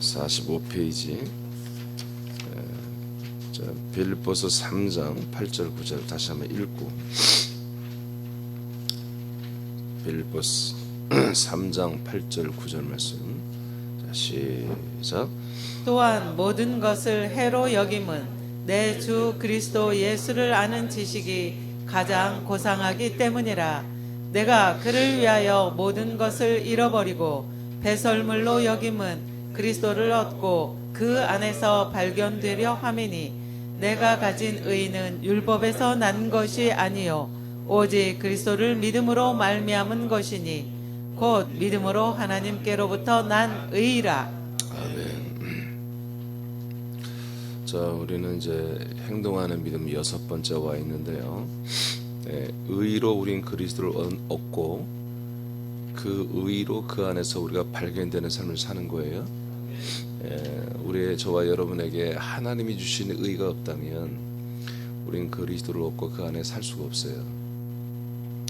45페이지 빌립보서 3장 8절 9절 다시 한번 읽고, 빌립보서 3장 8절 9절 말씀. 자, 시작. 또한 모든 것을 해로 여김은 내 주 그리스도 예수를 아는 지식이 가장 고상하기 때문이라. 내가 그를 위하여 모든 것을 잃어버리고 배설물로 여김은 그리스도를 얻고 그 안에서 발견되려 함이니, 내가 가진 의는 율법에서 난 것이 아니요 오직 그리스도를 믿음으로 말미암은 것이니 곧 믿음으로 하나님께로부터 난 의라. 아멘. 자, 우리는 이제 행동하는 믿음 6번째 와 있는데요. 의로 우린 그리스도를 얻고 그 의로 그 안에서 우리가 발견되는 삶을 사는 거예요. 우리의 저와 여러분에게 하나님이 주시는 의가 없다면 우린 그리스도를 얻고 그 안에 살 수가 없어요.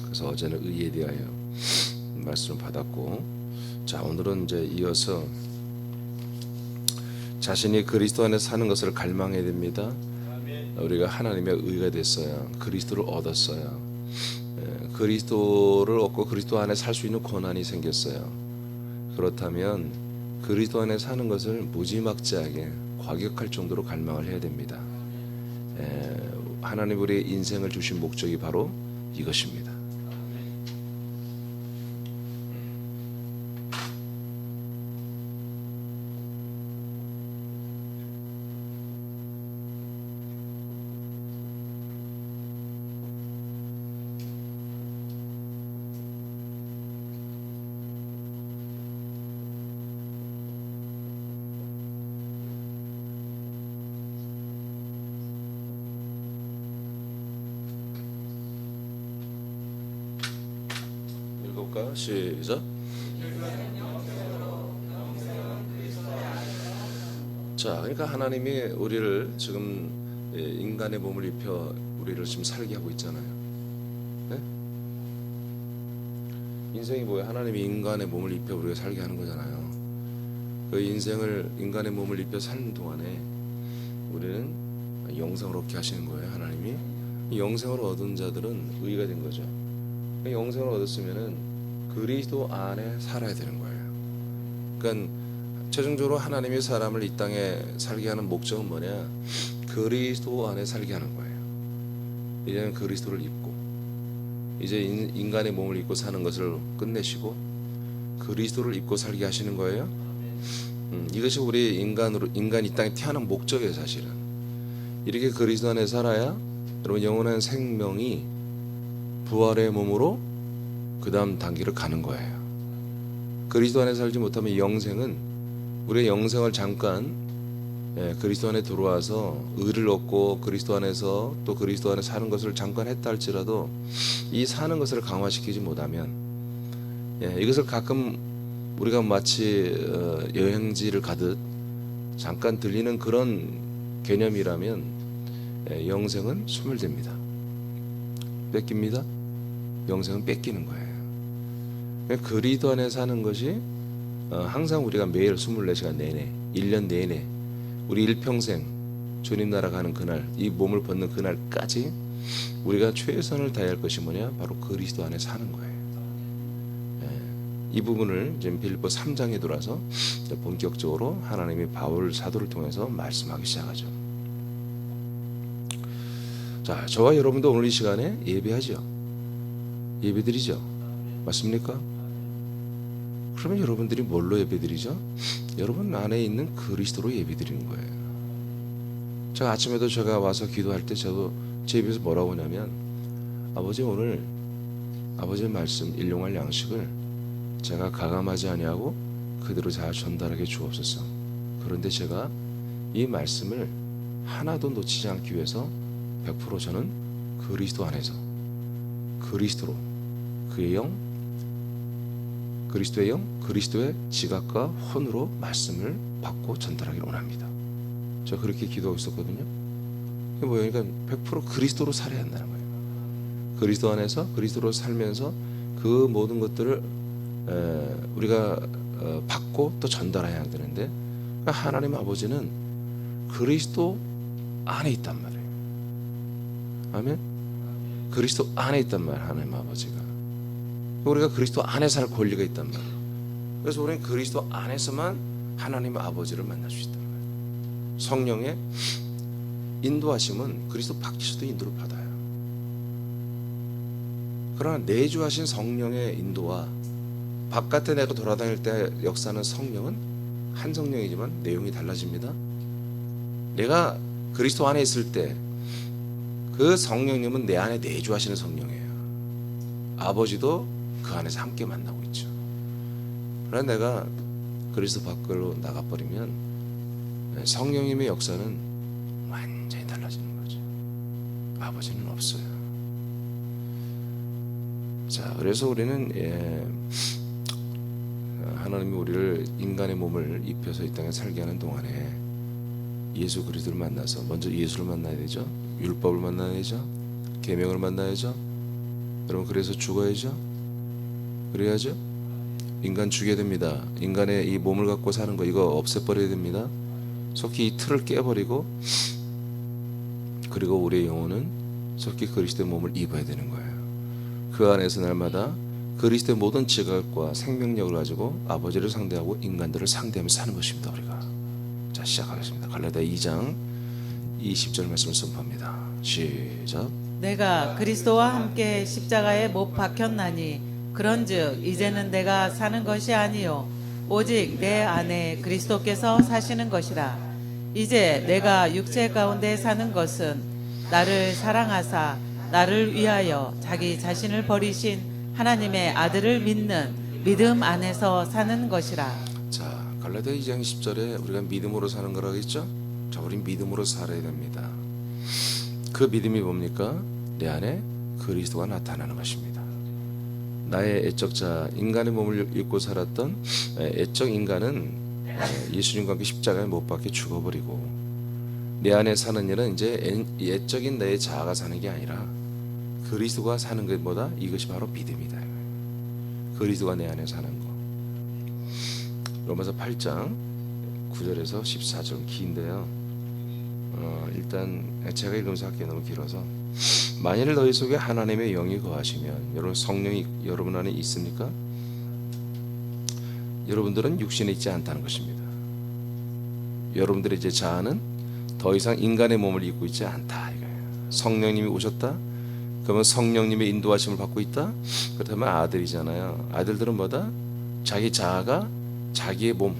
그래서 어제는 의에 대하여 말씀을 받았고, 자, 오늘은 이제 이어서 자신이 그리스도 안에 사는 것을 갈망해야 됩니다. 우리가 하나님의 의가 됐어요. 그리스도를 얻었어요. 그리스도를 얻고 그리스도 안에 살 수 있는 권한이 생겼어요. 그렇다면 그리스도 안에 사는 것을 무지막지하게 과격할 정도로 갈망을 해야 됩니다. 하나님 우리의 인생을 주신 목적이 바로 이것입니다. 읽어볼까요? 시작. 자, 그러니까 하나님이 우리를 지금 인간의 몸을 입혀 우리를 지금 살게 하고 있잖아요. 네? 인생이 뭐예요? 하나님이 인간의 몸을 입혀 우리가 살게 하는 거잖아요. 그 인생을 인간의 몸을 입혀 사는 동안에 우리는 영생을 얻게 하시는 거예요. 하나님이 영생을 얻은 자들은 의가 된 거죠. 영생을 얻었으면은 그리스도 안에 살아야 되는 거예요. 그러니까 최종적으로 하나님이 사람을 이 땅에 살게 하는 목적은 뭐냐? 그리스도 안에 살게 하는 거예요. 이제는 그리스도를 입고, 이제 인간의 몸을 입고 사는 것을 끝내시고 그리스도를 입고 살게 하시는 거예요. 이것이 우리 인간 이 땅에 태어난 목적이에요. 사실은 이렇게 그리스도 안에 살아야 여러분 영원한 생명이 부활의 몸으로 그 다음 단계를 가는 거예요. 그리스도 안에 살지 못하면 영생은, 우리의 영생을 잠깐 그리스도 안에 들어와서 의를 얻고 그리스도 안에서 또 그리스도 안에 사는 것을 잠깐 했다 할지라도 이 사는 것을 강화시키지 못하면, 이것을 가끔 우리가 마치 여행지를 가듯 잠깐 들리는 그런 개념이라면 영생은 소멸됩니다. 뺏깁니다. 영생은 뺏기는 거예요. 그리스도 안에 사는 것이 항상 우리가 매일 24시간 내내 1년 내내 우리 일평생 주님 나라 가는 그날, 이 몸을 벗는 그날까지 우리가 최선을 다할 것이 뭐냐? 바로 그리스도 안에 사는 거예요. 이 부분을 지금 빌립보 3장에 들어와서 본격적으로 하나님이 바울 사도를 통해서 말씀하기 시작하죠. 자, 저와 여러분도 오늘 이 시간에 예배하죠. 예배드리죠. 맞습니까? 그러면 여러분들이 뭘로 예배드리죠? 여러분 안에 있는 그리스도로 예배드리는 거예요. 제가 아침에도 제가 와서 기도할 때 저도 제 입에서 뭐라고 하냐면, 아버지 오늘 아버지의 말씀 일용할 양식을 제가 가감하지 아니하고 그대로 잘 전달하게 주옵소서. 그런데 제가 이 말씀을 하나도 놓치지 않기 위해서 100% 저는 그리스도 안에서 그리스도로, 그의 영, 그리스도의 영, 그리스도의 지각과 혼으로 말씀을 받고 전달하기를 원합니다. 제가 그렇게 기도하고 있었거든요. 그게 뭐예요? 그러니까 100% 그리스도로 살아야 한다는 거예요. 그리스도 안에서 그리스도로 살면서 그 모든 것들을 우리가 받고 또 전달해야 되는데, 그러니까 하나님 아버지는 그리스도 안에 있단 말이에요. 아멘. 그리스도 안에 있단 말이에요. 하나님 아버지가. 우리가 그리스도 안에 살 권리가 있단 말이에요. 그래서 우리는 그리스도 안에서만 하나님 아버지를 만날 수 있단 말이에요. 성령의 인도하심은 그리스도 밖에서도 인도를 받아요. 그러나 내주하신 성령의 인도와 바깥에 내가 돌아다닐 때 역사하는 성령은 한 성령이지만 내용이 달라집니다. 내가 그리스도 안에 있을 때 그 성령님은 내 안에 내주하시는 성령이에요. 아버지도 그 안에서 함께 만나고 있죠. 그러나 내가 그리스도 밖으로 나가버리면 성령님의 역사는 완전히 달라지는 거죠. 아버지는 없어요. 자, 그래서 우리는 하나님이 우리를 인간의 몸을 입혀서 이 땅에 살게 하는 동안에 예수 그리스도를 만나서 먼저 예수를 만나야 되죠. 율법을 만나야 되죠. 계명을 만나야죠. 여러분 그래서 죽어야죠. 그래야죠. 인간 죽여야 됩니다. 인간의 이 몸을 갖고 사는 거 이거 없애버려야 됩니다. 속히 이 틀을 깨버리고 그리고 우리의 영혼은 속히 그리스도의 몸을 입어야 되는 거예요. 그 안에서 날마다 그리스도의 모든 지각과 생명력을 가지고 아버지를 상대하고 인간들을 상대하며 사는 것입니다. 우리가 자 시작하겠습니다. 갈라디아 2장 20절 말씀을 선포합니다. 시작. 내가 그리스도와 함께 십자가에 못 박혔나니 그런즉 이제는 내가 사는 것이 아니요 오직 내 안에 그리스도께서 사시는 것이라. 이제 내가 육체 가운데 사는 것은 나를 사랑하사 나를 위하여 자기 자신을 버리신 하나님의 아들을 믿는 믿음 안에서 사는 것이라. 자, 갈라디아 2장 10절에 우리가 믿음으로 사는 거라고 했죠? 자, 우린 믿음으로 살아야 됩니다. 그 믿음이 뭡니까? 내 안에 그리스도가 나타나는 것입니다. 나의 애적자, 인간의 몸을 입고 살았던 애적 인간은 예수님과 함께 십자가에 못 박혀 죽어버리고 내 안에 사는 일은 이제 애적인 내 자아가 사는 게 아니라 그리스도가 사는 것보다 이것이 바로 믿음이다. 그리스도가 내 안에 사는 거. 로마서 8장 9절에서 14절 긴데요. 일단 제가 읽으면서 할게 너무 길어서 만일 너희 속에 하나님의 영이 거하시면 여러분 성령이 여러분 안에 있습니까? 여러분들은 육신에 있지 않다는 것입니다. 여러분들의 이제 자아는 더 이상 인간의 몸을 입고 있지 않다 이거예요. 성령님이 오셨다? 그러면 성령님의 인도하심을 받고 있다? 그렇다면 아들이잖아요. 아들들은 뭐다? 자기 자아가 자기의 몸,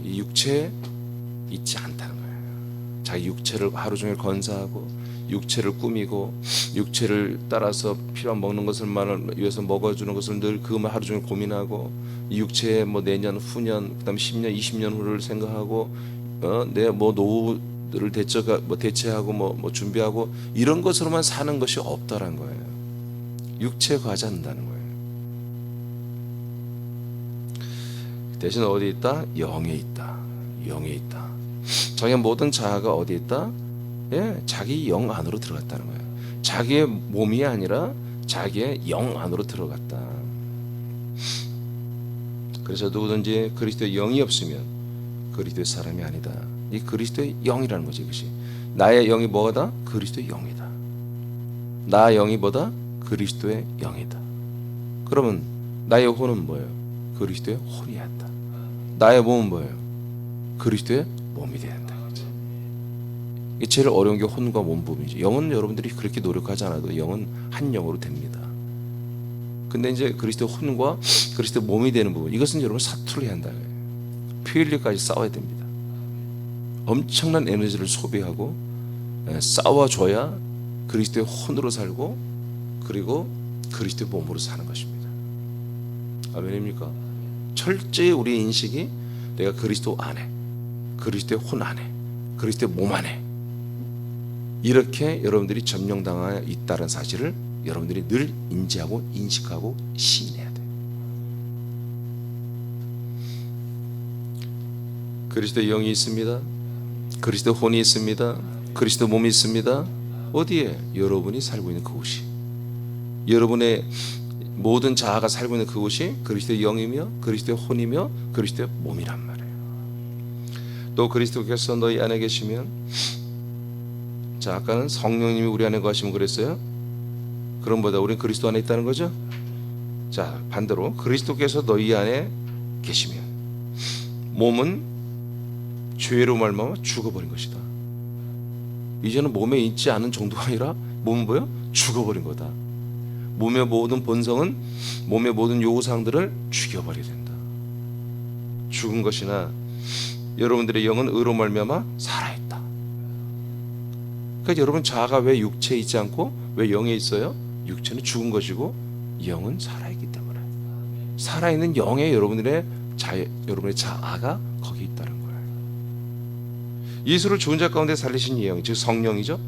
이 육체에 있지 않다는 거예요. 자기 육체를 하루 종일 건사하고 육체를 꾸미고 육체를 따라서 필요한 먹는 것을 위해서 먹어주는 것을 늘 그것만 하루 종일 고민하고 이 육체의 뭐 내년, 후년, 그다음에 10년, 20년 후를 생각하고 내 뭐 노후를 대체하고 뭐 준비하고 이런 것으로만 사는 것이 없다란 거예요. 육체에 가지 않는다는 거예요. 대신 어디 있다? 영에 있다. 영에 있다. 자기의 모든 자아가 어디 있다? 예, 자기 영 안으로 들어갔다는 거예요. 자기의 몸이 아니라 자기의 영 안으로 들어갔다. 그래서 누구든지 그리스도의 영이 없으면 그리스도의 사람이 아니다. 이 그리스도의 영이라는 거지 이것이. 나의 영이 뭐다? 그리스도의 영이다. 나의 영이 뭐다? 그리스도의 영이다. 그러면 나의 혼은 뭐예요? 그리스도의 혼이 한다. 나의 몸은 뭐예요? 그리스도의 몸이 된다. 이게 제일 어려운 게 혼과 몸 부분이죠. 영은 여러분들이 그렇게 노력하지 않아도 영은 한 영으로 됩니다. 근데 이제 그리스도의 혼과 그리스도의 몸이 되는 부분, 이것은 여러분 사투를 해야 한다. 피흘리까지 싸워야 됩니다. 엄청난 에너지를 소비하고 싸워줘야 그리스도의 혼으로 살고 그리고 그리스도의 몸으로 사는 것입니다. 아멘입니까? 철저히 우리의 인식이 내가 그리스도 안에, 그리스도의 혼 안에, 그리스도의 몸 안에 이렇게 여러분들이 점령당하여 있다는 사실을 여러분들이 늘 인지하고 인식하고 시인해야 돼요. 그리스도의 영이 있습니다. 그리스도의 혼이 있습니다. 그리스도의 몸이 있습니다. 어디에? 여러분이 살고 있는 그곳이. 여러분의 모든 자아가 살고 있는 그곳이 그리스도의 영이며 그리스도의 혼이며 그리스도의 몸이란 말이에요. 또 그리스도께서 너희 안에 계시면, 자, 아까는 성령님이 우리 안에 거하시면 그랬어요. 그럼보다 우리는 그리스도 안에 있다는 거죠. 자, 반대로 그리스도께서 너희 안에 계시면 몸은 죄로 말미암아 죽어버린 것이다. 이제는 몸에 있지 않은 정도가 아니라 몸은 뭐요? 죽어버린 거다. 몸의 모든 본성은, 몸의 모든 요구사항들을 죽여버려야 된다. 죽은 것이나 여러분들의 영은 의로 말미암아 살아있다. 그러니까 여러분, 자아가 왜 육체에 있지 않고 왜 영에 있어요? 육체는 죽은 것이고 영은 살아있기 때문에. 살아있는 영에 여러분의 자아가 거기 있다는 거예요. 예수를 죽은 자 가운데 살리신 이 영, 즉 성령이죠.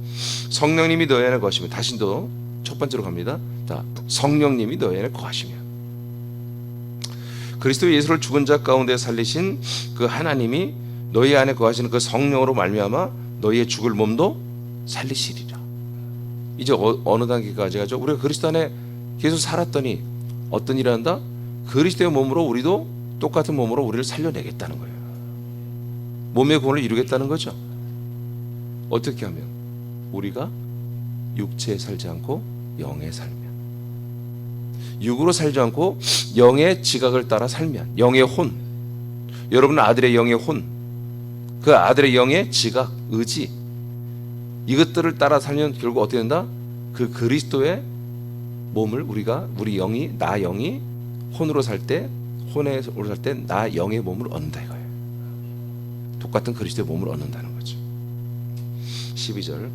성령님이 너희 안에 거하시면, 다시 또 첫 번째로 갑니다. 자, 성령님이 너희 안에 거하시면, 그리스도 예수를 죽은 자 가운데 살리신 그 하나님이 너희 안에 거하시는 그 성령으로 말미암아 너희의 죽을 몸도 살리시리라. 이제 어느 단계까지 가죠? 우리가 그리스도 안에 계속 살았더니 어떤 일을 한다? 그리스도의 몸으로 우리도 똑같은 몸으로 우리를 살려내겠다는 거예요. 몸의 구원을 이루겠다는 거죠. 어떻게 하면? 우리가 육체에 살지 않고 영에 살면, 육으로 살지 않고 영의 지각을 따라 살면, 영의 혼, 여러분 아들의 영의 혼, 그 아들의 영의 지각, 의지, 이것들을 따라 살면 결국 어떻게 된다? 그 그리스도의 몸을 우리 영이, 나 영이 혼으로 살 때, 혼으로 살 때 나 영의 몸을 얻는다 이거예요. 똑같은 그리스도의 몸을 얻는다는 거죠. 12절.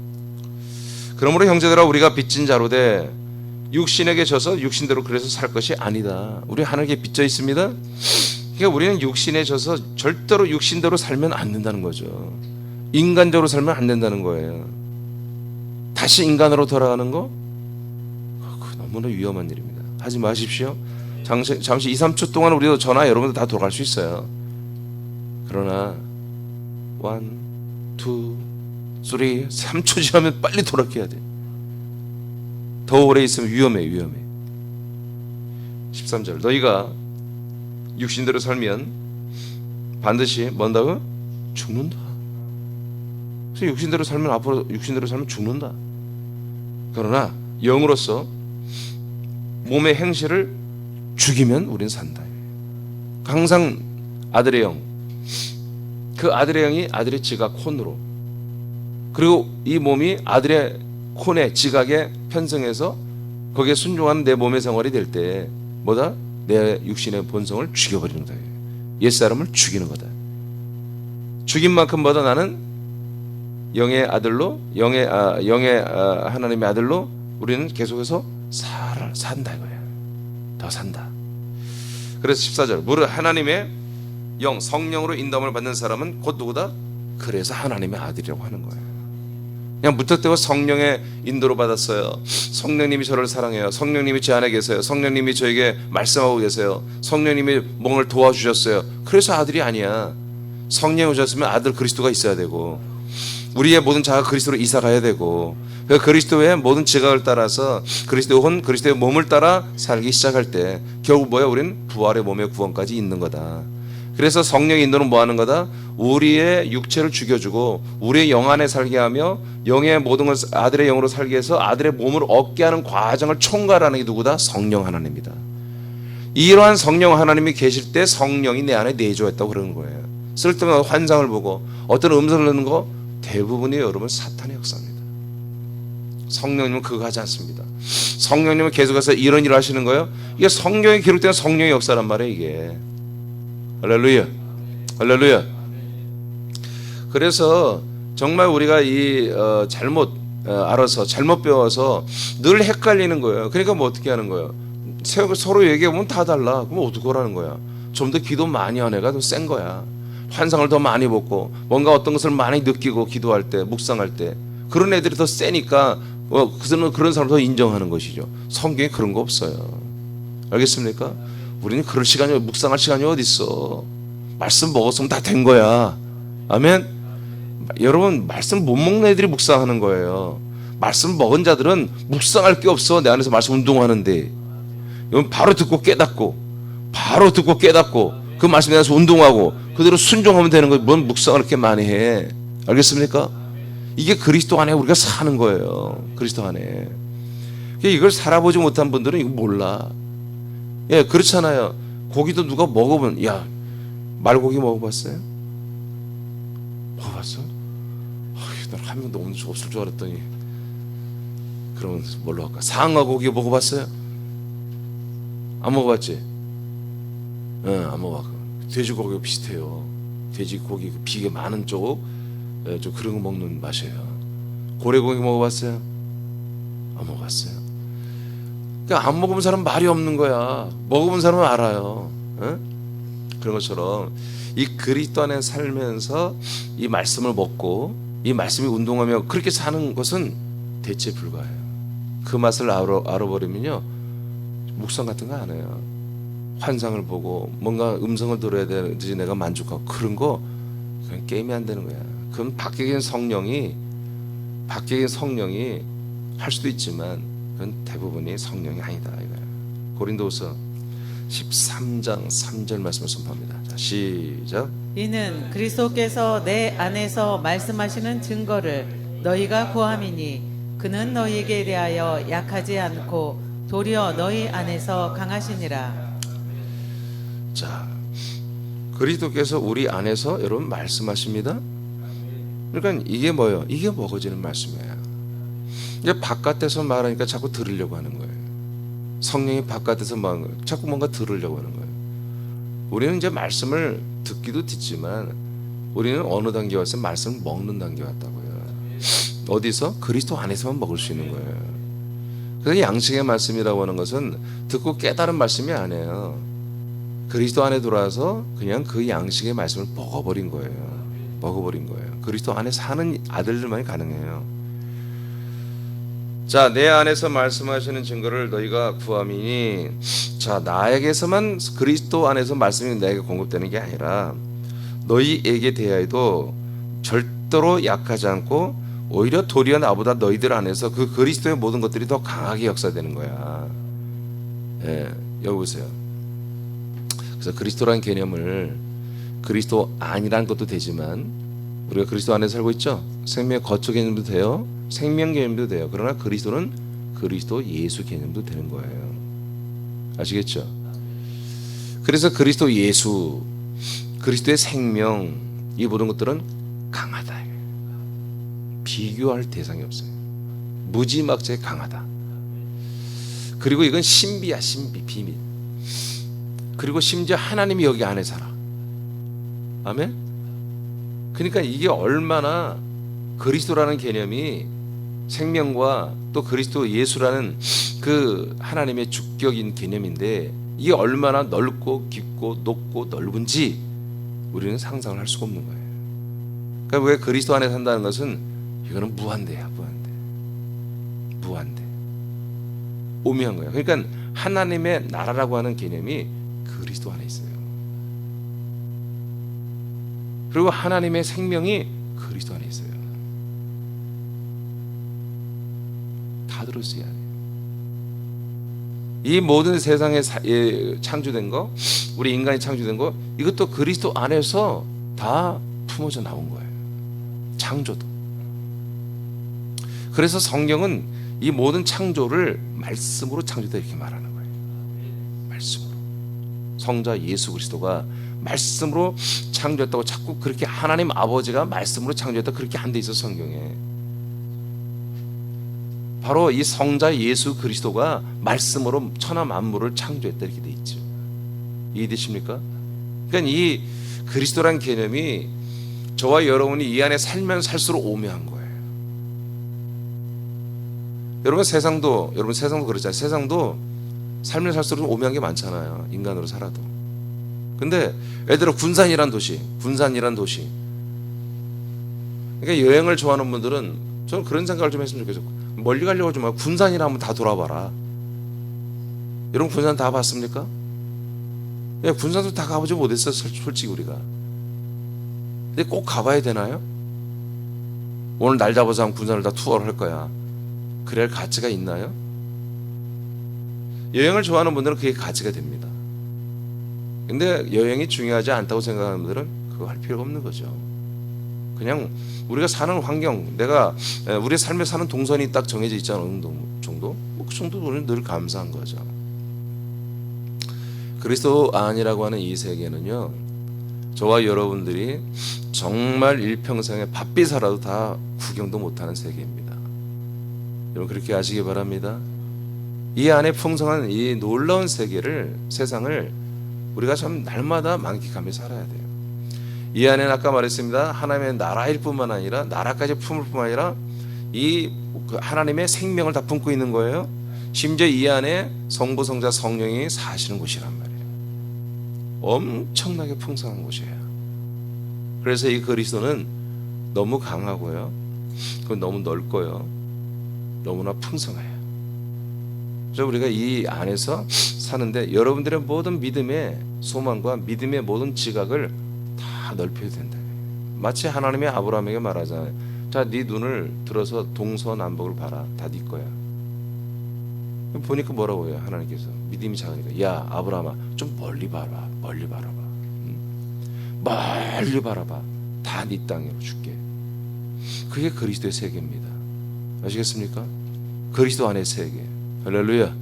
그러므로 형제들아, 우리가 빚진 자로 돼 육신에게 져서 육신대로 그래서 살 것이 아니다. 우리 하나님께 빚져 있습니다. 그러니까 우리는 육신에 져서 절대로 육신대로 살면 안 된다는 거죠. 인간적으로 살면 안 된다는 거예요. 다시 인간으로 돌아가는 거, 너무나 위험한 일입니다. 하지 마십시오. 잠시 2, 3초 동안 우리도 저나 여러분도 다 돌아갈 수 있어요. 그러나 1, 2, 3, 3초 지나면 빨리 돌아가야 돼. 더 오래 있으면 위험해. 13절. 너희가 육신대로 살면 반드시 뭔다고? 죽는다. 그래서 육신대로 살면, 앞으로 육신대로 살면 죽는다. 그러나 영으로서 몸의 행실을 죽이면 우리는 산다. 항상 아들의 영, 그 아들의 영이 아들의 지각 혼으로, 그리고 이 몸이 아들의 혼의 지각에 편성해서 거기에 순종하는 내 몸의 생활이 될 때 뭐다? 내 육신의 본성을 죽여버리는 거다. 옛사람을 죽이는 거다. 죽인 만큼 뭐다? 나는 영의 아들로, 하나님의 아들로 우리는 계속해서 산다 이거예요. 더 산다. 그래서 14절. 무릇 하나님의 영, 성령으로 인도함을 받는 사람은 곧 누구다? 그래서 하나님의 아들이라고 하는 거예요. 그냥 무턱대고 성령의 인도로 받았어요. 성령님이 저를 사랑해요. 성령님이 제 안에 계세요. 성령님이 저에게 말씀하고 계세요. 성령님이 뭔가를 도와주셨어요. 그래서 아들이 아니야. 성령이 오셨으면 아들 그리스도가 있어야 되고, 우리의 모든 자가 그리스도로 이사 가야 되고, 그 그리스도의 모든 지각을 따라서 그리스도의 혼, 그리스도의 몸을 따라 살기 시작할 때 결국 뭐야? 우리는 부활의 몸의 구원까지 있는 거다. 그래서 성령의 인도는 뭐 하는 거다? 우리의 육체를 죽여주고 우리의 영 안에 살게 하며 영의 모든 걸 아들의 영으로 살게 해서 아들의 몸을 얻게 하는 과정을 총괄하는 게 누구다? 성령 하나님입니다. 이러한 성령 하나님이 계실 때 성령이 내 안에 내주했다고 그러는 거예요. 쓸데없는 환상을 보고 어떤 음성을 듣는 거 대부분이 여러분 사탄의 역사입니다. 성령님은 그거 하지 않습니다. 성령님은 계속해서 이런 일을 하시는 거예요. 이게 성경에 기록된 성령의 역사란 말이에요. 이게 할렐루야, 할렐루야. 그래서 정말 우리가 잘못 알아서 잘못 배워서 늘 헷갈리는 거예요. 그러니까 뭐 어떻게 하는 거예요? 서로 얘기해보면 다 달라. 그럼 어떻게 하라는 거야? 좀 더 기도 많이 한 애가 더 센 거야. 환상을 더 많이 보고 뭔가 어떤 것을 많이 느끼고 기도할 때, 묵상할 때 그런 애들이 더 세니까 그런 사람을 더 인정하는 것이죠. 성경에 그런 거 없어요. 알겠습니까? 우리는 그럴 시간이, 묵상할 시간이 어디 있어? 말씀 먹었으면 다 된 거야. 아멘. 여러분, 말씀 못 먹는 애들이 묵상하는 거예요. 말씀 먹은 자들은 묵상할 게 없어. 내 안에서 말씀 운동하는데 이건 바로 듣고 깨닫고 그 말씀에 대해서 운동하고 그대로 순종하면 되는 거예요. 뭔 묵상을 이렇게 많이 해. 알겠습니까? 이게 그리스도 안에 우리가 사는 거예요. 그리스도 안에. 이걸 살아보지 못한 분들은 이거 몰라. 예, 그렇잖아요. 고기도 누가 먹어본, 야, 말고기 먹어봤어요? 먹어봤어? 난 한 명도 없을 줄 알았더니. 그러면 뭘로 할까? 상어 고기 먹어봤어요? 안 먹어봤지? 응, 안 먹어봤고. 돼지고기가 비슷해요. 돼지고기 그 비계 많은 쪽, 예, 좀 그런 거 먹는 맛이에요. 고래고기 먹어봤어요? 안 먹어봤어요. 그러니까 안 먹어본 사람은 말이 없는 거야. 먹어본 사람은 알아요. 응? 그런 것처럼 이 그리스도 안에 살면서 이 말씀을 먹고 이 말씀이 운동하며 그렇게 사는 것은 대체 불가해요. 그 맛을 알아버리면요, 묵상 같은 거 안 해요. 환상을 보고 뭔가 음성을 들어야 되는지 내가 만족하고 그런 거 그냥 게임이 안 되는 거야. 그건 바뀌긴 성령이 할 수도 있지만 그건 대부분이 성령이 아니다 이거야. 고린도후서 13장 3절 말씀을 선포합니다. 자, 시작. 이는 그리스도께서 내 안에서 말씀하시는 증거를 너희가 구함이니 그는 너희에게 대하여 약하지 않고 도리어 너희 안에서 강하시니라. 자, 그리스도께서 우리 안에서 여러분 말씀하십니다. 그러니까 이게 뭐예요? 이게 먹어지는 말씀이에요. 이게 바깥에서 말하니까 자꾸 들으려고 하는 거예요. 성령이 바깥에서 말하는 거예요. 자꾸 뭔가 들으려고 하는 거예요. 우리는 이제 말씀을 듣기도 듣지만 우리는 어느 단계에 왔어요? 말씀을 먹는 단계에 왔다고요. 어디서? 그리스도 안에서만 먹을 수 있는 거예요. 그래서 양식의 말씀이라고 하는 것은 듣고 깨달은 말씀이 아니에요. 그리스도 안에 들어와서 그냥 그 양식의 말씀을 먹어버린 거예요. 그리스도 안에 사는 아들들만이 가능해요. 자, 내 안에서 말씀하시는 증거를 너희가 구함이니, 자, 나에게서만 그리스도 안에서 말씀이 내게 공급되는 게 아니라 너희에게 대하여도 절대로 약하지 않고 오히려 도리어 나보다 너희들 안에서 그 그리스도의 모든 것들이 더 강하게 역사되는 거야. 예, 여기 보세요. 그래서 그리스도라는 개념을 그리스도 아니라는 것도 되지만 우리가 그리스도 안에 살고 있죠. 생명의 거처 개념도 돼요. 생명 개념도 돼요. 그러나 그리스도는 그리스도 예수 개념도 되는 거예요. 아시겠죠? 그래서 그리스도 예수, 그리스도의 생명, 이 모든 것들은 강하다. 비교할 대상이 없어요. 무지막지하게 강하다. 그리고 이건 신비야, 신비, 비밀. 그리고 심지어 하나님이 여기 안에 살아. 아멘? 그러니까 이게 얼마나 그리스도라는 개념이 생명과 또 그리스도 예수라는 그 하나님의 주격인 개념인데 이게 얼마나 넓고 깊고 높고 넓은지 우리는 상상을 할 수가 없는 거예요. 그러니까 왜 그리스도 안에 산다는 것은 이거는 무한대야, 무한대. 오묘한 거예요. 그러니까 하나님의 나라라고 하는 개념이 그리스도 안에 있어요. 그리고 하나님의 생명이 그리스도 안에 있어요. 다 들었어야 해요. 이 모든 세상에 창조된 거, 우리 인간이 창조된 거, 이것도 그리스도 안에서 다 품어져 나온 거예요. 창조도. 그래서 성경은 이 모든 창조를 말씀으로 창조다 이렇게 말하는 거예요. 말씀으로. 성자 예수 그리스도가 말씀으로 창조했다고 자꾸 그렇게 하나님 아버지가 말씀으로 창조했다 그렇게 안 돼 있어 성경에. 바로 이 성자 예수 그리스도가 말씀으로 천하 만물을 창조했다 이렇게 돼 있죠. 이해되십니까? 그러니까 이 그리스도란 개념이 저와 여러분이 이 안에 살면 살수록 오묘한 거예요. 여러분 세상도 그렇잖아요. 세상도 살면 살수록 오묘한 게 많잖아요. 인간으로 살아도. 근데 예를 들어 군산이란 도시. 그러니까 여행을 좋아하는 분들은 저는 그런 생각을 좀 했으면 좋겠어요. 멀리 가려고 하지 말고 군산이라 한번 다 돌아봐라. 여러분 군산 다 봤습니까? 예, 군산도 다 가보지 못했어요. 솔직히 우리가. 근데 꼭 가봐야 되나요? 오늘 날 잡아서 한 군산을 다 투어를 할 거야. 그럴 가치가 있나요? 여행을 좋아하는 분들은 그게 가치가 됩니다. 근데 여행이 중요하지 않다고 생각하는 분들은 그거 할 필요가 없는 거죠. 그냥 우리가 사는 환경, 내가 우리의 삶에 사는 동선이 딱 정해져 있잖아. 어느 정도? 그 정도 우리는 늘 감사한 거죠. 그리스도 안이라고 하는 이 세계는요, 저와 여러분들이 정말 일평생에 바삐 살아도 다 구경도 못하는 세계입니다. 여러분 그렇게 아시기 바랍니다. 이 안에 풍성한 이 놀라운 세상을 우리가 참 날마다 만끽하며 살아야 돼요. 이 안에는 아까 말했습니다. 하나님의 나라일 뿐만 아니라 나라까지 품을 뿐만 아니라 이 하나님의 생명을 다 품고 있는 거예요. 심지어 이 안에 성부, 성자, 성령이 사시는 곳이란 말이에요. 엄청나게 풍성한 곳이에요. 그래서 이 그리스도는 너무 강하고요, 그건 너무 넓고요, 너무나 풍성해요. 그래서 우리가 이 안에서 사는데 여러분들의 모든 믿음의 소망과 믿음의 모든 지각을 다 넓혀야 된다. 마치 하나님이 아브라함에게 말하잖아요. 자, 네 눈을 들어서 동서남북을 봐라. 다 네 거야. 보니까 뭐라고 해요? 하나님께서 믿음이 작으니까, 야 아브라함아, 좀 멀리 바라봐. 멀리 바라봐. 멀리 바라봐. 다 네 땅으로 줄게. 그게 그리스도의 세계입니다. 아시겠습니까? 그리스도 안의 세계. 할렐루야.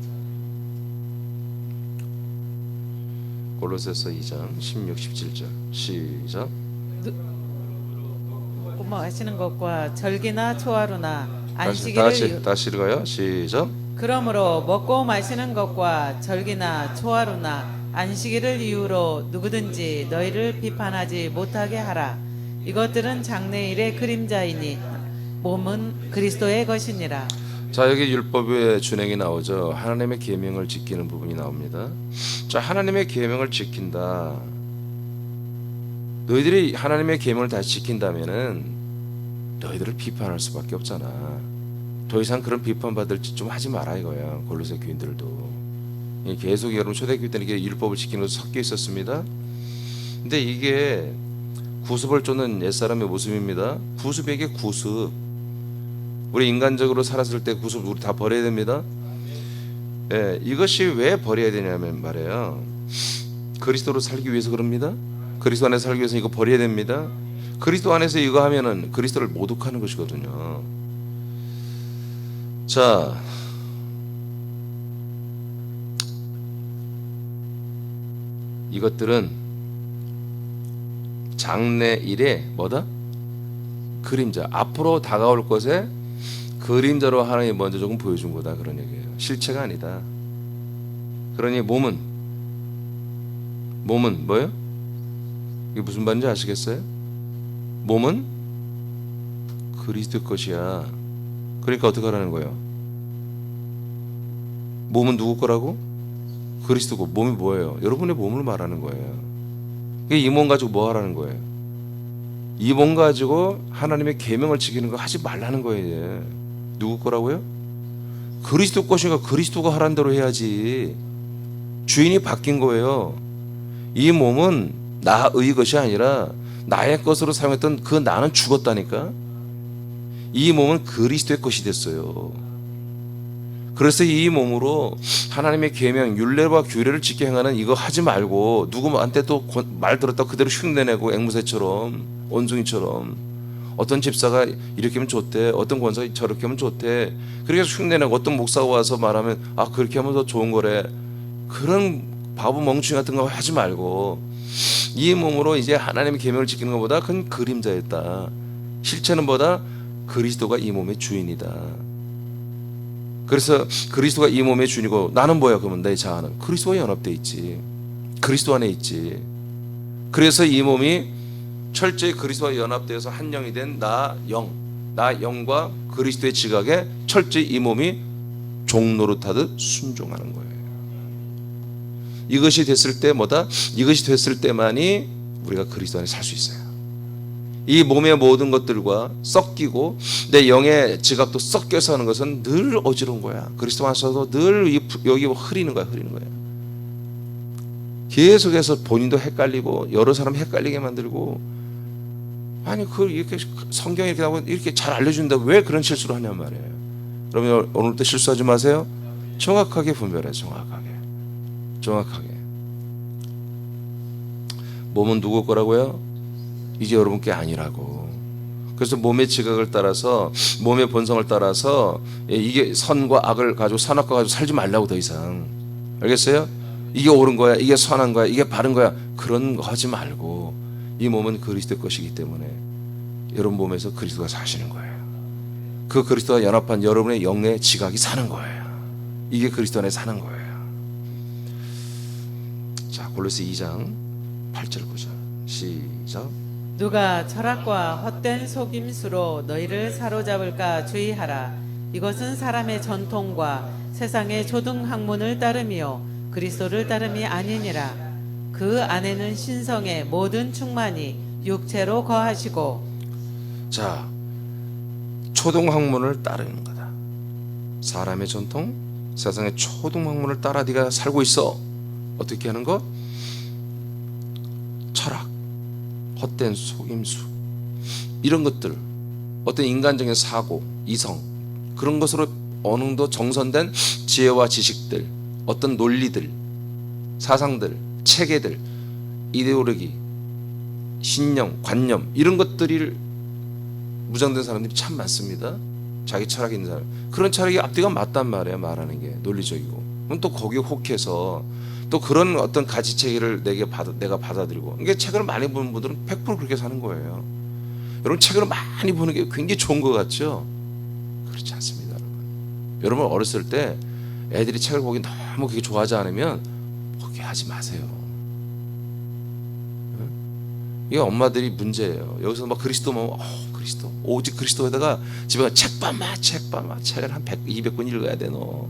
골로새서 2장 16, 17절 시작. 뭐 하시는 것과 절기나 초하루나 안식일을 다시 읽어요. 시작. 그러므로 먹고 마시는 것과 절기나 초하루나 안식일을 이유로 누구든지 너희를 비판하지 못하게 하라. 이것들은 장래일의 그림자이니 몸은 그리스도의 것이니라. 자, 여기 율법의 준행이 나오죠. 하나님의 계명을 지키는 부분이 나옵니다. 자, 하나님의 계명을 지킨다. 너희들이 하나님의 계명을 다시 지킨다면은 너희들을 비판할 수밖에 없잖아. 더 이상 그런 비판받을 짓 좀 하지 마라 이거야. 골로새 교인들도 계속 여러분 초대교회 때는 이게 율법을 지키는 것도 섞여 있었습니다. 근데 이게 구습을 쫓는 옛사람의 모습입니다. 구습에게 구습. 우리 인간적으로 살았을 때 구습 우리 다 버려야 됩니다. 예, 이것이 왜 버려야 되냐면 말이에요. 그리스도로 살기 위해서 그럽니다. 그리스도 안에서 살기 위해서 이거 버려야 됩니다. 그리스도 안에서 이거 하면은 그리스도를 모독하는 것이거든요. 자, 이것들은 장래일의 뭐다? 그림자. 앞으로 다가올 것에 그림자로 하나님이 먼저 조금 보여준 거다, 그런 얘기예요. 실체가 아니다. 그러니 몸은 뭐예요? 이게 무슨 말인지 아시겠어요? 몸은 그리스도 것이야. 그러니까 어떻게 하라는 거예요? 몸은 누구 거라고? 그리스도고. 몸이 뭐예요? 여러분의 몸을 말하는 거예요. 이 몸 가지고 뭐 하라는 거예요? 이 몸 가지고 하나님의 계명을 지키는 거 하지 말라는 거예요. 누구 거라고요? 그리스도 것이니까 그리스도가 하라는 대로 해야지. 주인이 바뀐 거예요. 이 몸은 나의 것이 아니라 나의 것으로 사용했던 그 나는 죽었다니까. 이 몸은 그리스도의 것이 됐어요. 그래서 이 몸으로 하나님의 계명, 율례와 규례를 지켜 행하는 이거 하지 말고 누구한테 또 말 들었다고 그대로 흉내내고 앵무새처럼, 원숭이처럼 어떤 집사가 이렇게 하면 좋대, 어떤 권사가 저렇게 하면 좋대, 그렇게 해서 흉내내고 어떤 목사가 와서 말하면 아 그렇게 하면 더 좋은 거래. 그런 바보 멍충이 같은 거 하지 말고 이 몸으로 이제 하나님의 계명을 지키는 것보다 큰 그림자였다. 실체는 뭐다? 그리스도가 이 몸의 주인이다. 그래서 그리스도가 이 몸의 주인이고 나는 뭐야? 그러면 내 자아는 그리스도와 연합되어 있지. 그리스도 안에 있지. 그래서 이 몸이 철저히 그리스도와 연합되어서 한 영이 된 나 영과 그리스도의 지각에 철저히 이 몸이 종노릇하듯 순종하는 거예요. 이것이 됐을 때 뭐다? 이것이 됐을 때만이 우리가 그리스도 안에 살 수 있어요. 이 몸의 모든 것들과 섞이고 내 영의 지각도 섞여서 하는 것은 늘 어지러운 거야. 그리스도 안에서도 늘 여기 흐리는 거야. 계속해서 본인도 헷갈리고 여러 사람 헷갈리게 만들고, 아니 그 이렇게 성경이 이렇게 나오고 이렇게 잘 알려준다 왜 그런 실수를 하냐 말이에요. 여러분 오늘부터 실수하지 마세요. 정확하게 분별해. 정확하게. 몸은 누구 거라고요? 이제 여러분께 아니라고. 그래서 몸의 지각을 따라서, 몸의 본성을 따라서 이게 선과 악을 가지고, 선악과 가지고 살지 말라고. 더 이상. 알겠어요? 이게 옳은 거야, 이게 선한 거야, 이게 바른 거야, 그런 거 하지 말고, 이 몸은 그리스도 것이기 때문에 여러분 몸에서 그리스도가 사시는 거예요. 그 그리스도와 연합한 여러분의 영의 지각이 사는 거예요. 이게 그리스도 안에 사는 거예요. 자, 골로새 2장 8절 9절 시작. 누가 철학과 헛된 속임수로 너희를 사로잡을까 주의하라. 이것은 사람의 전통과 세상의 조등학문을 따름이요 그리스도를 따름이 아니니라. 그 안에는 신성의 모든 충만이 육체로 거하시고. 자, 초등학문을 따르는 거다. 사람의 전통, 세상의 초등학문을 따라 네가 살고 있어. 어떻게 하는 거? 철학, 헛된 속임수, 이런 것들, 어떤 인간적인 사고, 이성, 그런 것으로 어느 정도 정선된 지혜와 지식들, 어떤 논리들, 사상들, 체계들, 이데올로기, 신념, 관념, 이런 것들이 무장된 사람들이 참 많습니다. 자기 철학이 있는 사람. 그런 철학이 앞뒤가 맞단 말이에요. 말하는 게 논리적이고. 그럼 또 거기에 혹해서 또 그런 어떤 가치 체계를 내가 받아들이고. 이게 책을 많이 보는 분들은 100% 그렇게 사는 거예요. 여러분, 책을 많이 보는 게 굉장히 좋은 것 같죠? 그렇지 않습니다, 여러분. 여러분 어렸을 때 애들이 책을 보기 너무 그게 좋아하지 않으면 보게 하지 마세요. 이게 엄마들이 문제예요. 여기서 막 그리스도 뭐 그리스도 오직 그리스도에다가 집에 가 책 봐마 책을 한 100, 200권 읽어야 돼. 너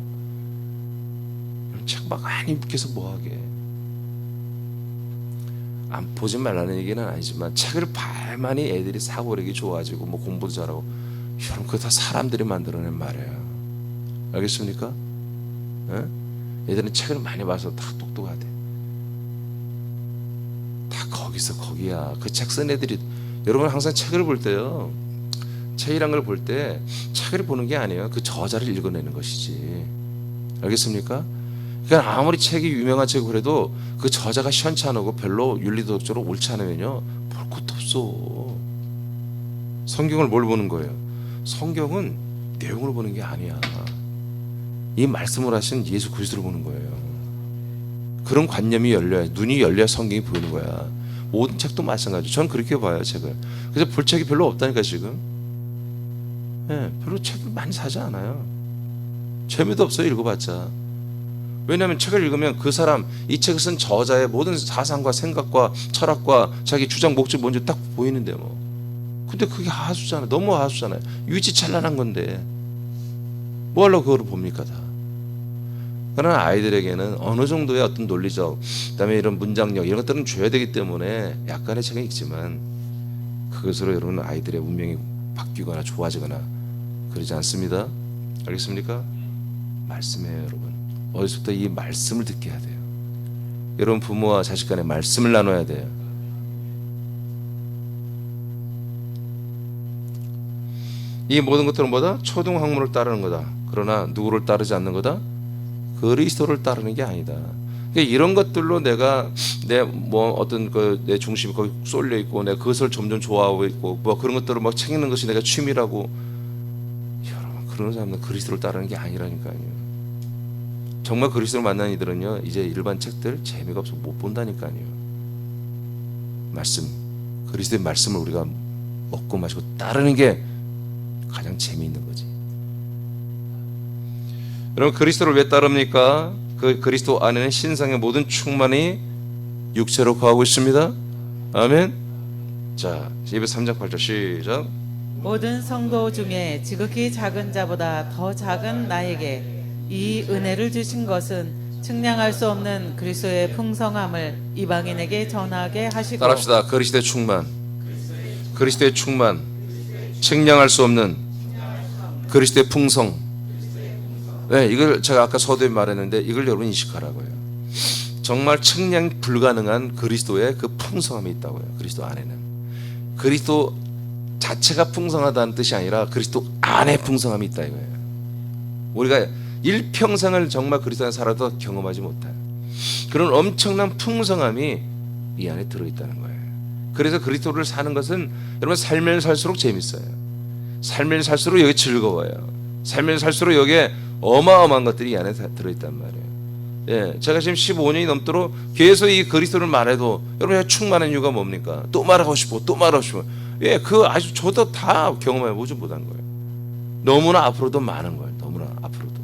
책 막 많이 묵혀서 뭐하게. 안 보지 말라는 얘기는 아니지만 책을 봐야만이 애들이 사고력이 좋아지고 뭐 공부도 잘하고. 여러분, 그거 다 사람들이 만들어낸 말이에요. 알겠습니까? 애들은 책을 많이 봐서 다 똑똑하대. 다 거기서 거기야. 그 책 쓴 애들이. 여러분, 항상 책을 볼 때요, 책이란 걸 볼 때 책을 보는 게 아니에요. 그 저자를 읽어내는 것이지. 알겠습니까? 그러니까 아무리 책이 유명한 책이 그래도 그 저자가 시원찮고 별로 윤리도덕적으로 옳지 않으면요, 볼 것도 없어. 성경을 뭘 보는 거예요? 성경은 내용을 보는 게 아니야. 이 말씀을 하신 예수 그리스도를 보는 거예요. 그런 관념이 열려야, 눈이 열려야 성경이 보이는 거야. 모든 책도 마찬가지. 저는 그렇게 봐요, 책을. 그래서 볼 책이 별로 없다니까 지금. 별로 책을 많이 사지 않아요. 재미도 없어요, 읽어봤자. 왜냐하면 책을 읽으면 그 사람, 이 책을 쓴 저자의 모든 사상과 생각과 철학과 자기 주장 목적이 뭔지 딱 보이는데 뭐. 근데 그게 하수잖아요. 너무 하수잖아요. 유치찬란한 건데 뭐 하려고 그거를 봅니까 다. 그러나 아이들에게는 어느 정도의 어떤 논리적, 그다음에 이런 문장력, 이런 것들은 줘야 되기 때문에 약간의 책은 있지만 그것으로 여러분 아이들의 운명이 바뀌거나 좋아지거나 그러지 않습니다. 알겠습니까? 말씀이에요, 여러분. 어디서부터 이 말씀을 듣게 해야 돼요. 여러분, 부모와 자식 간에 말씀을 나눠야 돼요. 이 모든 것들은 뭐다? 초등학문을 따르는 거다. 그러나 누구를 따르지 않는 거다? 그리스도를 따르는 게 아니다. 그러니까 이런 것들로 내가 내 중심이 거기 쏠려 있고 내가 그것을 점점 좋아하고 있고 뭐 그런 것들을 막 챙기는 것이 내가 취미라고. 여러분, 그런 사람은 그리스도를 따르는 게 아니라니까요. 정말 그리스도를 만난 이들은요, 이제 일반 책들 재미가 없어 못 본다니까요. 말씀, 그리스도의 말씀을 우리가 먹고 마시고 따르는 게 가장 재미있는 거지. 여러분, 그리스도를 왜 따릅니까? 그 그리스도 안에는 신상의 모든 충만이 육체로 거하고 있습니다. 아멘. 자, 예배서 3장 8절 시작. 모든 성도 중에 지극히 작은 자보다 더 작은 나에게 이 은혜를 주신 것은 측량할 수 없는 그리스도의 풍성함을 이방인에게 전하게 하시고. 따라합시다. 그리스도의 충만, 그리스도의 충만, 측량할 수 없는 그리스도의 풍성. 네, 이걸 제가 아까 서두에 말했는데 이걸 여러분 인식하라고요. 정말 측량 불가능한 그리스도의 그 풍성함이 있다고요. 그리스도 안에는. 그리스도 자체가 풍성하다는 뜻이 아니라 그리스도 안에 풍성함이 있다 이거예요. 우리가 일평생을 정말 그리스도 안에 살아도 경험하지 못할 그런 엄청난 풍성함이 이 안에 들어있다는 거예요. 그래서 그리스도를 사는 것은 여러분 살면 살수록 재밌어요. 살면 살수록 여기 즐거워요. 살면 살수록 여기에 어마어마한 것들이 이 안에 들어있단 말이에요. 예, 제가 지금 15년이 넘도록 계속 이 그리스도를 말해도 여러분 충만한 이유가 뭡니까? 또 말하고 싶고 또 말하고 싶고. 예, 그 아주 저도 다 경험해 보지 못한 거예요. 너무나 앞으로도 많은 거예요. 너무나 앞으로도.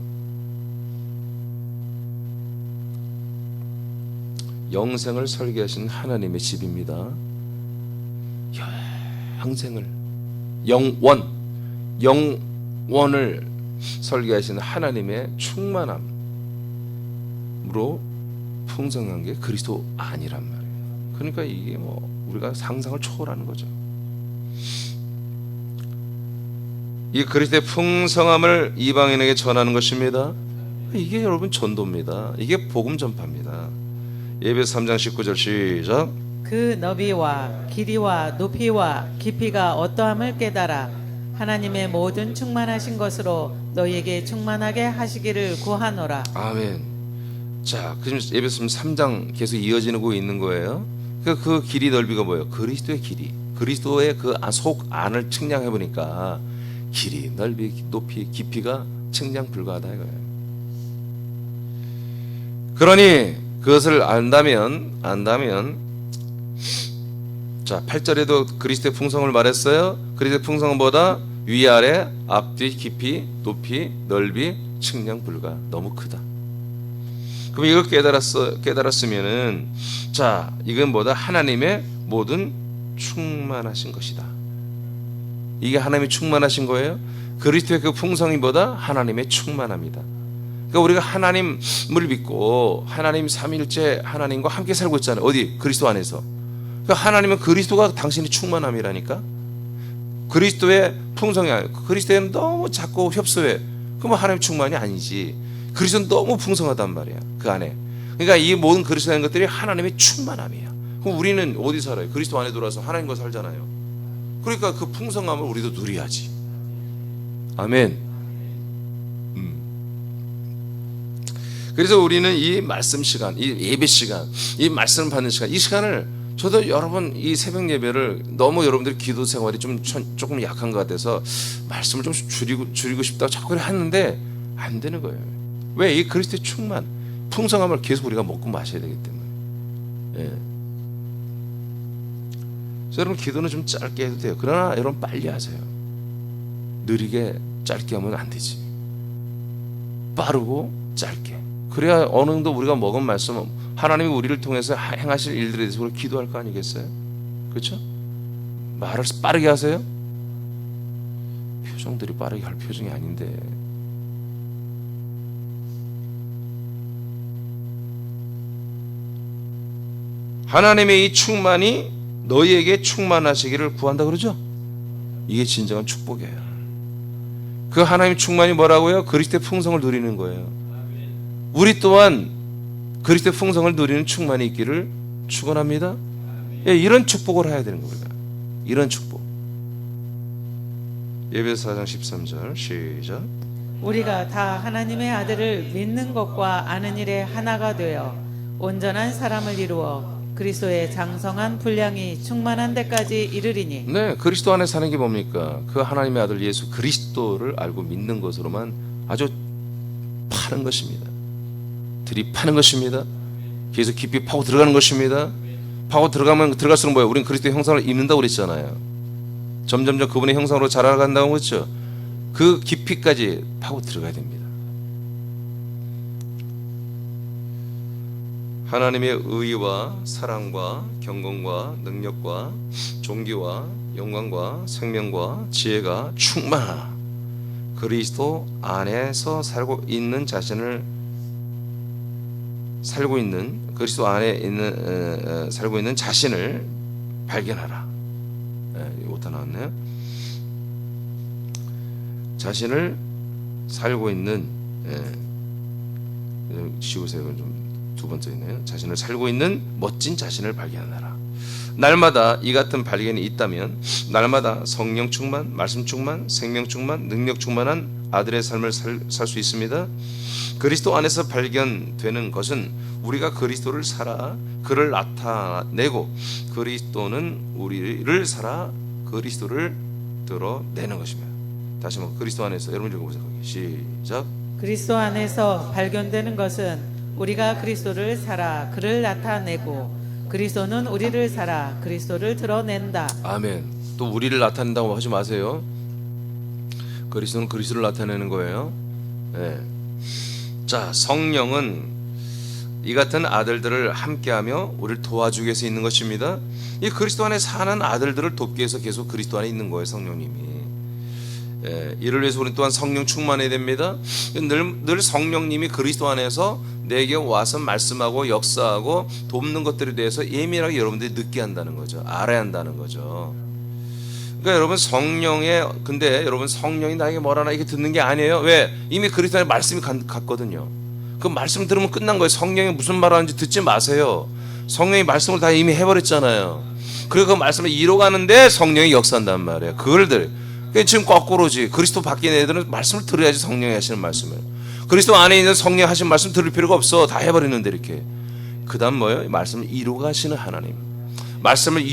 영생을 설계하신 하나님의 집입니다. 영생을 영원을 설계하신 하나님의 충만함으로 풍성한 게 그리스도 아니란 말이에요. 그러니까 이게 뭐 우리가 상상을 초월하는 거죠. 이 그리스도의 풍성함을 이방인에게 전하는 것입니다. 이게 여러분 전도입니다. 이게 복음 전파입니다. 예배서 3장 19절 시작. 그 너비와 길이와 높이와 깊이가 어떠함을 깨달아 하나님의 모든 충만하신 것으로 너희에게 충만하게 하시기를 구하노라. 아멘. 자, 그럼 예배서 3장 계속 이어지고 있는 거예요. 그 길이 넓이가 뭐예요? 그리스도의 길이. 그리스도의 그 속 안을 측량해 보니까 길이, 넓이, 높이, 깊이가 측량 불가하다 이거예요. 그러니 그것을 안다면 자 8절에도 그리스도의 풍성을 말했어요. 그리스도의 풍성은 뭐다? 위아래, 앞뒤, 깊이, 높이, 넓이, 측량 불가. 너무 크다. 그럼 이걸 깨달았으면은 자 이건 뭐다? 하나님의 모든 충만하신 것이다. 이게 하나님이 충만하신 거예요. 그리스도의 그 풍성이 뭐다? 하나님의 충만합니다. 그러니까 우리가 하나님을 믿고 하나님 삼위일체 하나님과 함께 살고 있잖아요. 어디? 그리스도 안에서. 그러니까 하나님은 그리스도가 당신이 충만함이라니까. 그리스도의 풍성이 아니에요. 그리스도에는 너무 작고 협소해. 그러면 하나님 충만이 아니지. 그리스도는 너무 풍성하단 말이야. 그 안에. 그러니까 이 모든 그리스도라는 것들이 하나님의 충만함이야. 그럼 우리는 어디 살아요? 그리스도 안에 들어와서 하나님과 살잖아요. 그러니까 그 풍성함을 우리도 누려야지. 아멘. 그래서 우리는 이 말씀 시간, 이 예배 시간, 이 말씀 받는 시간, 이 시간을 저도 여러분 이 새벽 예배를 너무 여러분들이 기도 생활이 조금 약한 것 같아서 말씀을 좀 줄이고 싶다고 자꾸 하는데 안 되는 거예요. 왜? 이 그리스도의 충만, 풍성함을 계속 우리가 먹고 마셔야 되기 때문에. 예. 그래서 여러분 기도는 좀 짧게 해도 돼요. 그러나 여러분 빨리 하세요. 느리게 짧게 하면 안 되지. 빠르고 짧게. 그래야 어느 정도 우리가 먹은 말씀, 하나님이 우리를 통해서 행하실 일들에 대해서 우리가 기도할 거 아니겠어요? 그렇죠? 말을 빠르게 하세요? 표정들이 빠르게 할 표정이 아닌데. 하나님의 이 충만이 너희에게 충만하시기를 구한다 그러죠? 이게 진정한 축복이에요. 그 하나님의 충만이 뭐라고요? 그리스도의 풍성을 누리는 거예요. 우리 또한 그리스도의 풍성을 누리는 충만이 있기를 축원합니다. 예, 이런 축복을 해야 되는 겁니다. 이런 축복. 예배서 4장 13절 시작. 우리가 다 하나님의 아들을 믿는 것과 아는 일에 하나가 되어 온전한 사람을 이루어 그리스도의 장성한 분량이 충만한 데까지 이르리니. 네, 그리스도 안에 사는 게 뭡니까? 그 하나님의 아들 예수 그리스도를 알고 믿는 것으로만 아주 파는 것입니다. 들이파는 것입니다. 계속 깊이 파고 들어가는 것입니다. 파고 들어가면 들어갈수록 뭐예요? 우리는 그리스도의 형상을 입는다고 그랬잖아요. 점점점 그분의 형상으로 자라간다고 그랬죠. 그 깊이까지 파고 들어가야 됩니다. 하나님의 의와 사랑과 경건과 능력과 존귀와 영광과 생명과 지혜가 충만하나 그리스도 안에서 살고 있는 그리스도 안에 살고 있는 자신을 발견하라. 이거 다 나왔네요. 자신을 살고 있는 지우세요. 좀 두 번째 있네요. 자신을 살고 있는 멋진 자신을 발견하라. 날마다 이 같은 발견이 있다면 날마다 성령 충만, 말씀 충만, 생명 충만, 능력 충만한 아들의 삶을 살 수 있습니다. 그리스도 안에서 발견되는 것은 우리가 그리스도를 살아 그를 나타내고 그리스도는 우리를 살아 그리스도를 드러내는 것입니다. 다시 한번 그리스도 안에서 여러분 읽어보세요. 시작. 그리스도 안에서 발견되는 것은 우리가 그리스도를 살아 그를 나타내고 그리스도는 우리를 살아 그리스도를 드러낸다. 아멘. 또 우리를 나타낸다고 하지 마세요. 그리스도는 그리스도를 나타내는 거예요. 네. 자, 성령은 이 같은 아들들을 함께하며 우리를 도와주기 위해서 있는 것입니다. 이 그리스도 안에 사는 아들들을 돕기 위해서 계속 그리스도 안에 있는 거예요, 성령님이. 예, 이를 위해서 우리는 또한 성령 충만해야 됩니다. 늘 성령님이 그리스도 안에서 내게 와서 말씀하고 역사하고 돕는 것들에 대해서 예민하게 여러분들이 느끼게 한다는 거죠. 알아야 한다는 거죠. 그러니까 여러분 근데 여러분 성령이 나에게 뭐라나 이렇게 듣는 게 아니에요. 왜? 이미 그리스도 안에 말씀이 갔거든요. 그 말씀 들으면 끝난 거예요. 성령이 무슨 말 하는지 듣지 마세요. 성령이 말씀을 다 이미 해버렸잖아요. 그리고 그 말씀을 이뤄가는데 성령이 역사한단 말이에요. 그러니까 지금 거꾸로지. 그리스도 밖에 있는 애들은 말씀을 들어야지 성령이 하시는 말씀을. 그리스도 안에 있는 성령이 하신 말씀 들을 필요가 없어. 다 해버리는데 이렇게. 그 다음 뭐예요? 말씀을 이루어가시는 하나님. 말씀을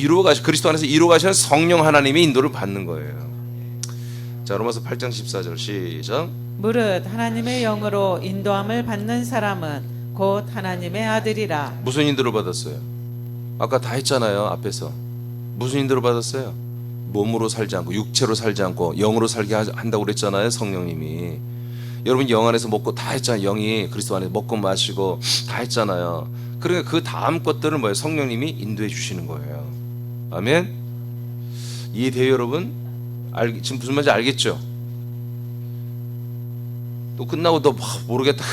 그리스도 안에서 이루어가시는 성령 하나님의 인도를 받는 거예요. 자, 로마서 8장 14절 시작. 무릇 하나님의 영으로 인도함을 받는 사람은 곧 하나님의 아들이라. 무슨 인도를 받았어요? 아까 다 했잖아요. 앞에서 무슨 인도를 받았어요? 몸으로 살지 않고 육체로 살지 않고 영으로 살게 한다고 그랬잖아요. 성령님이. 여러분 영 안에서 먹고 다 했잖아요. 영이 그리스도 안에서 먹고 마시고 다 했잖아요. 그러니까 그 다음 것들은 뭐예요? 성령님이 인도해 주시는 거예요. 아멘. 이해돼요 여러분? 지금 무슨 말인지 알겠죠? 또 끝나고 너 모르겠다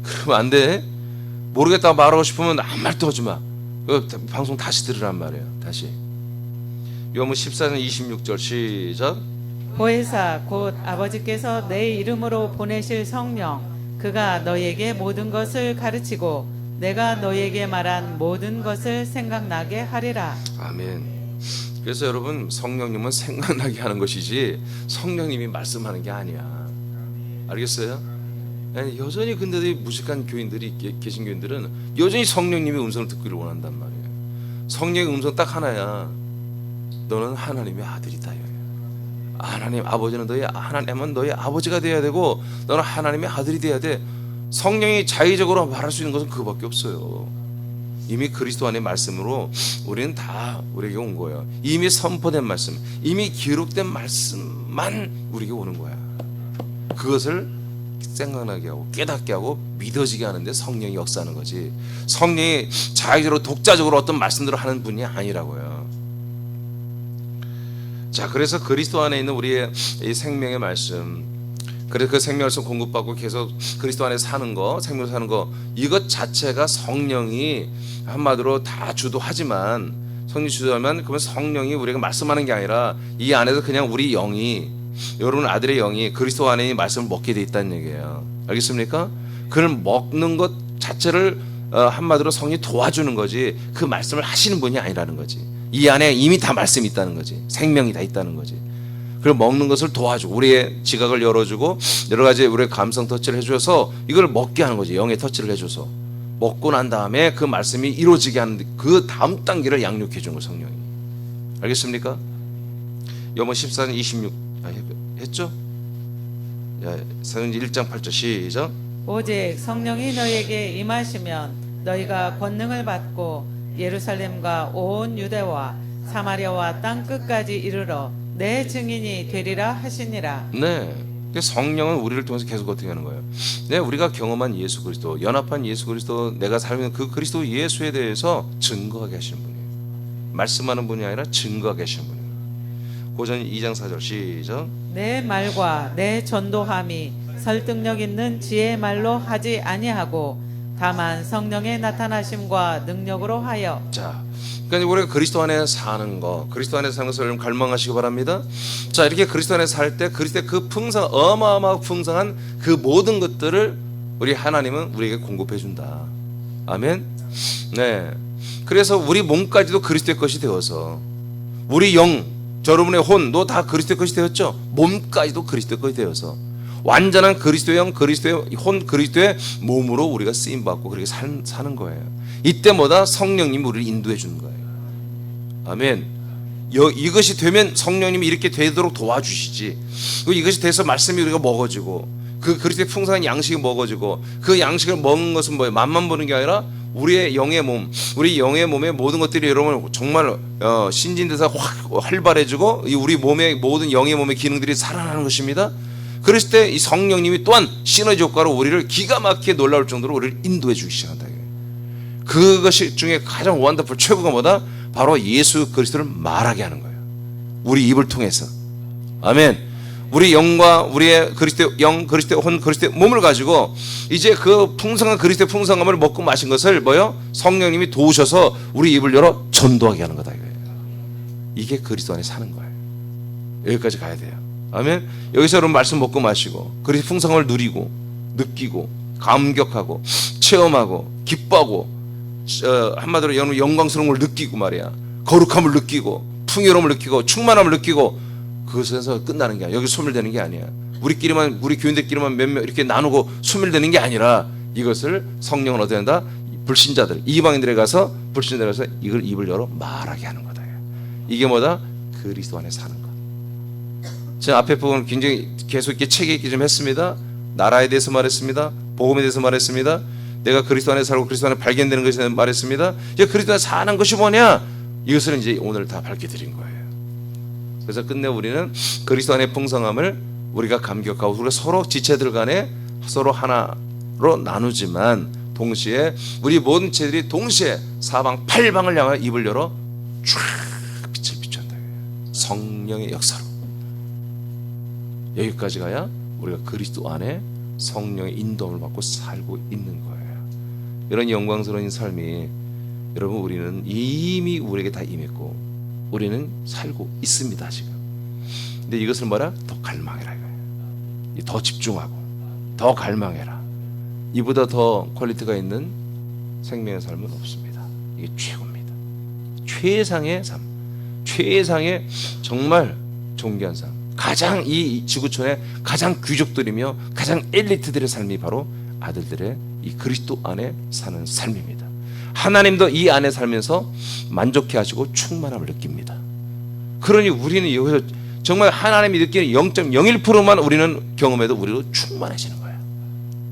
그러면 안 돼. 모르겠다고 말하고 싶으면 아무 말도 하지 마. 방송 다시 들으란 말이에요. 다시. 요한복음 14장 26절 시작. 보혜사 곧 아버지께서 내 이름으로 보내실 성령 그가 너에게 모든 것을 가르치고 내가 너에게 말한 모든 것을 생각나게 하리라. 아멘. 그래서 여러분 성령님은 생각나게 하는 것이지 성령님이 말씀하는 게 아니야. 알겠어요? 아니, 여전히 근데도 이 무식한 교인들이 계신 교인들은 여전히 성령님의 음성을 듣기를 원한단 말이에요. 성령의 음성 딱 하나야. 너는 하나님의 아들이다. 하나님 아버지는 하나님은 너의 아버지가 돼야 되고 너는 하나님의 아들이 돼야 돼. 성령이 자의적으로 말할 수 있는 것은 그거밖에 없어요. 이미 그리스도 안의 말씀으로 우리는 다 우리에게 온 거예요. 이미 선포된 말씀, 이미 기록된 말씀만 우리에게 오는 거야. 그것을 생각나게 하고 깨닫게 하고 믿어지게 하는데 성령이 역사하는 거지. 성령이 자의적으로 독자적으로 어떤 말씀들을 하는 분이 아니라고요. 자, 그래서 그리스도 안에 있는 우리의 이 생명의 말씀, 그래서 그 생명을 공급받고 계속 그리스도 안에 사는 거, 생명을 사는 거, 이것 자체가 성령이 한마디로 다 주도하지만, 성령이 주도하면 그러면 성령이 우리가 말씀하는 게 아니라 이 안에서 그냥 우리 영이, 여러분 아들의 영이 그리스도 안에 있는 말씀을 먹게 돼 있다는 얘기예요. 알겠습니까? 그걸 먹는 것 자체를 한마디로 성령이 도와주는 거지 그 말씀을 하시는 분이 아니라는 거지. 이 안에 이미 다 말씀이 있다는 거지. 생명이 다 있다는 거지. 그걸 먹는 것을 도와주고 우리의 지각을 열어주고 여러 가지 우리의 감성 터치를 해줘서 이걸 먹게 하는 거지. 영의 터치를 해줘서 먹고 난 다음에 그 말씀이 이루어지게 하는 그 다음 단계를 양육해 주는 거예요. 성령이. 알겠습니까? 요한복음 14장 26 했죠? 사도행전 1장 8절 시작. 오직 성령이 너에게 임하시면 너희가 권능을 받고 예루살렘과 온 유대와 사마리아와 땅 끝까지 이르러 내 증인이 되리라 하시니라. 네. 성령은 우리를 통해서 계속 어떻게 하는 거예요? 네, 우리가 경험한 예수 그리스도, 연합한 예수 그리스도, 내가 살면 그 그리스도 예수에 대해서 증거하게 하시는 분이에요. 말씀하는 분이 아니라 증거하게 하시는 분이에요. 고전 2장 4절 시작. 내 말과 내 전도함이 설득력 있는 지혜의 말로 하지 아니하고 다만 성령의 나타나심과 능력으로 하여. 자, 그러니까 우리가 그리스도 안에 사는 거, 그리스도 안에 사는 것을 여러분 갈망하시기 바랍니다. 자, 이렇게 그리스도 안에 살 때 그리스도의 그 어마어마하고 풍성한 그 모든 것들을 우리 하나님은 우리에게 공급해 준다. 아멘. 네. 그래서 우리 몸까지도 그리스도의 것이 되어서 우리 영, 여러분의 혼도 다 그리스도의 것이 되었죠. 몸까지도 그리스도의 것이 되어서 완전한 그리스도의 영, 그리스도의 혼, 그리스도의 몸으로 우리가 쓰임 받고 그렇게 사는 거예요. 이때마다 성령님이 우리를 인도해 주는 거예요. 아멘. 이것이 되면 성령님이 이렇게 되도록 도와주시지. 이것이 돼서 말씀이 우리가 먹어지고 그 그리스도의 풍성한 양식이 먹어지고 그 양식을 먹는 것은 뭐예요? 맛만 보는 게 아니라 우리의 영의 몸, 우리 영의 몸의 모든 것들이 여러분 정말 신진대사 확 활발해지고 우리 몸의 모든 영의 몸의 기능들이 살아나는 것입니다. 그랬을 때 이 성령님이 또한 시너지 효과로 우리를 기가 막히게 놀라울 정도로 우리를 인도해 주기 시작한다. 그것이 중에 가장 원더풀 최고가 뭐다? 바로 예수 그리스도를 말하게 하는 거예요. 우리 입을 통해서. 아멘. 우리 영과 우리의 그리스도의 영, 그리스도의 혼, 그리스도의 몸을 가지고 이제 그 풍성한 그리스도의 풍성함을 먹고 마신 것을 뭐요? 성령님이 도우셔서 우리 입을 열어 전도하게 하는 거다 이거예요. 이게 그리스도 안에 사는 거예요. 여기까지 가야 돼요. 아멘. 여기서 여러분 말씀 먹고 마시고 그리스도의 풍성함을 누리고 느끼고 감격하고 체험하고 기뻐하고 한마디로 여러분 영광스러운 걸 느끼고 말이야. 거룩함을 느끼고 풍요로움을 느끼고 충만함을 느끼고 그것에서 끝나는 게 아니야. 여기 소멸되는 게 아니야. 우리끼리만 우리 교인들끼리만 몇 명 이렇게 나누고 소멸되는 게 아니라 이것을 성령은 어떻게 한다? 불신자들 이방인들에 가서 불신자들에 가서 이걸 입을 열어 말하게 하는 거다. 이게 뭐다? 그리스도 안에 사는 거. 제가 앞에 부분 굉장히 계속 이렇게 책에 있게 좀 했습니다. 나라에 대해서 말했습니다. 복음에 대해서 말했습니다. 내가 그리스도 안에 살고 그리스도 안에 발견되는 것에 대해서 말했습니다. 이제 그리스도 안에 사는 것이 뭐냐? 이것을 이제 오늘 다 밝혀드린 거예요. 그래서 끝내 우리는 그리스도 안의 풍성함을 우리가 감격하고 우리가 서로 지체들 간에 서로 하나로 나누지만 동시에 우리 모든 지체들이 동시에 사방 팔방을 향하여 입을 열어 쫙 빛을 비춘다. 성령의 역사로 여기까지 가야 우리가 그리스도 안에 성령의 인도함을 받고 살고 있는 거예요. 이런 영광스러운 삶이 여러분 우리는 이미 우리에게 다 임했고 우리는 살고 있습니다 지금. 근데 이것을 뭐라? 더 갈망해라 이거예요. 더 집중하고 더 갈망해라. 이보다 더 퀄리티가 있는 생명의 삶은 없습니다. 이게 최고입니다. 최상의 삶, 최상의 정말 존귀한 삶. 가장 이 지구촌의 가장 귀족들이며 가장 엘리트들의 삶이 바로 아들들의 이 그리스도 안에 사는 삶입니다. 하나님도 이 안에 살면서 만족해 하시고 충만함을 느낍니다. 그러니 우리는 여기서 정말 하나님이 느끼는 0.01%만 우리는 경험해도 우리도 충만해지는 거예요.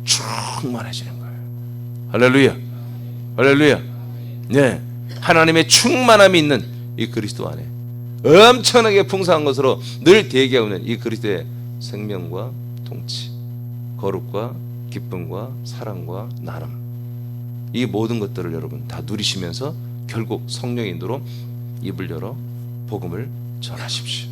충만해지는 거예요. 할렐루야. 할렐루야. 네. 하나님의 충만함이 있는 이 그리스도 안에 엄청나게 풍성한 것으로 늘 대기하고 있는 이 그리스도의 생명과 통치, 거룩과 기쁨과 사랑과 나눔, 이 모든 것들을 여러분 다 누리시면서 결국 성령의 인도로 입을 열어 복음을 전하십시오.